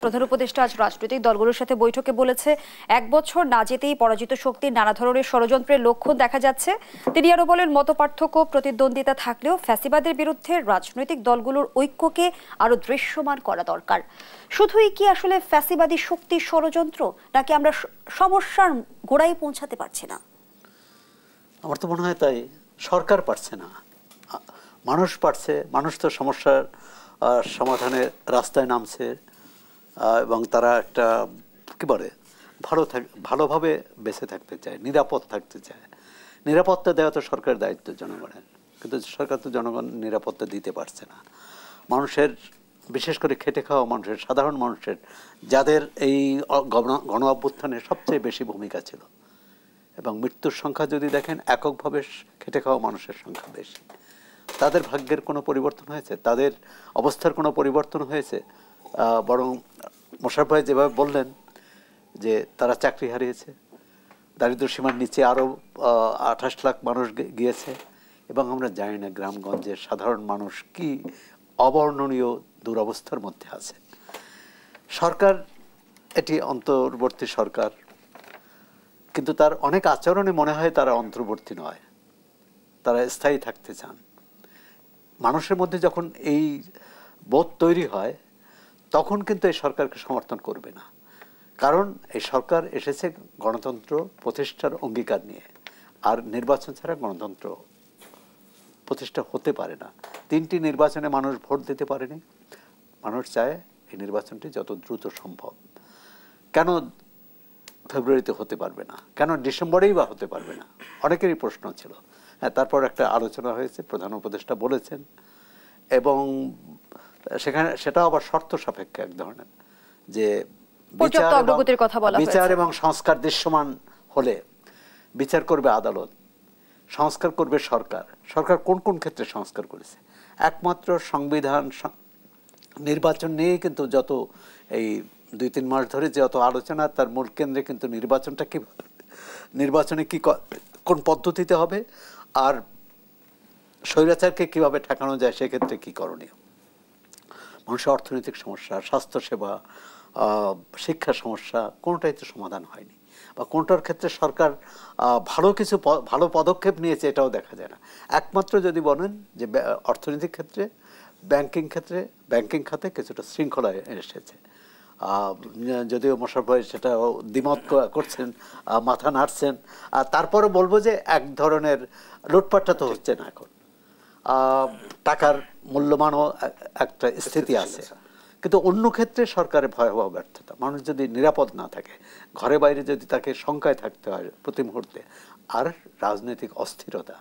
প্রধান উপদেষ্টা আজ রাজনৈতিক দলগুলোর সাথে বৈঠকে বলেছে, 1 বছর না যেতেই পরাজিত শক্তির নানা ধরনের ষড়যন্ত্রের লক্ষণ দেখা যাচ্ছে। তিনি আরো বলেন, মতপার্থক্য প্রতিদ্বন্দ্বিতা থাকলেও ফ্যাসিবাদের বিরুদ্ধে রাজনৈতিক দলগুলোর ঐক্যকে আরো দৃশ্যমান করা দরকার। শুধুই কি আসলে ফ্যাসিবাদী শক্তির ষড়যন্ত্র, নাকি আমরা সমস্যার গোড়ায় পৌঁছাতে পারছি না? আমার তো মনে হয় তাই। সরকার পারছে না, মানুষ পারছে। মানুষ তো সমস্যার সমাধানের রাস্তায় নামছে এবং তারা একটা কী বলে ভালোভাবে বেঁচে থাকতে চায়, নিরাপদ থাকতে চায়। নিরাপত্তা দেওয়া তো সরকারের দায়িত্ব জনগণের, কিন্তু সরকার তো জনগণ নিরাপত্তা দিতে পারছে না। মানুষের, বিশেষ করে খেটে খাওয়া মানুষের, সাধারণ মানুষের, যাদের এই গণ অভ্যুত্থানে সবচেয়ে বেশি ভূমিকা ছিল, এবং মৃত্যুর সংখ্যা যদি দেখেন এককভাবে খেটে খাওয়া মানুষের সংখ্যা বেশি। তাদের ভাগ্যের কোনো পরিবর্তন হয়েছে? তাদের অবস্থার কোনো পরিবর্তন হয়েছে? বরং মোশাররফ ভাই যেভাবে বললেন যে তারা চাকরি হারিয়েছে, দারিদ্র্য সীমার নিচে আরও 28 লাখ মানুষ গিয়েছে, এবং আমরা জানি না গ্রামগঞ্জের সাধারণ মানুষ কি অবর্ণনীয় দুরবস্থার মধ্যে আছে। সরকার, এটি অন্তর্বর্তী সরকার, কিন্তু তার অনেক আচরণে মনে হয় তারা অন্তর্বর্তী নয়, তারা স্থায়ী থাকতে চান। মানুষের মধ্যে যখন এই বোধ তৈরি হয় তখন কিন্তু এই সরকারকে সমর্থন করবে না, কারণ এই সরকার এসেছে গণতন্ত্র প্রতিষ্ঠার অঙ্গীকার নিয়ে, আর নির্বাচন ছাড়া গণতন্ত্র প্রতিষ্ঠা হতে পারে না। 3টি নির্বাচনে মানুষ ভোট দিতে পারেনি। মানুষ চায় এই নির্বাচনটি যত দ্রুত সম্ভব। কেন ফেব্রুয়ারিতে হতে পারবে না? কেন ডিসেম্বরেই বা হতে পারবে না? অনেকেরই প্রশ্ন ছিল। হ্যাঁ, তারপর একটা আলোচনা হয়েছে, প্রধান উপদেষ্টা বলেছেন, এবং সেখানে সেটাও আবার শর্ত সাপেক্ষে এক ধরনের, যে বিচার এবং সংস্কার দৃশ্যমান হলে বিচার করবে আদালত, সংস্কার করবে সরকার। সরকার কোন কোন ক্ষেত্রে সংস্কার করেছে? একমাত্র সংবিধান, নির্বাচন নিয়েই কিন্তু যত এই 2-3 মাস ধরে যত আলোচনা, তার মূল কেন্দ্রে কিন্তু নির্বাচনটা কি, নির্বাচনে কি কোন পদ্ধতিতে হবে, আর স্বৈরাচারকে কিভাবে ঠেকানো যায়, সেক্ষেত্রে কি করণীয়। মানুষের অর্থনৈতিক সমস্যা, স্বাস্থ্যসেবা, শিক্ষা সমস্যা, কোনোটাই তো সমাধান হয়নি, বা কোনটার ক্ষেত্রে সরকার ভালো পদক্ষেপ নিয়েছে এটাও দেখা যায় না। একমাত্র যদি বলেন যে অর্থনৈতিক ক্ষেত্রে, ব্যাংকিং খাতে কিছুটা শৃঙ্খলা এসেছে, যদিও মোশাররফ ভাই সেটা দ্বিমত করছেন, মাথা নাড়ছেন। তারপরে বলবো যে এক ধরনের লুটপাটটা তো হচ্ছে না এখন, টাকার মূল্যমানও একটা স্থিতি আছে, কিন্তু অন্য ক্ষেত্রে সরকারের ভয়াবহ ব্যর্থতা। মানুষ যদি নিরাপদ না থাকে, ঘরে বাইরে যদি তাকে শঙ্কায় থাকতে হয় প্রতি মুহূর্তে, আর রাজনৈতিক অস্থিরতা,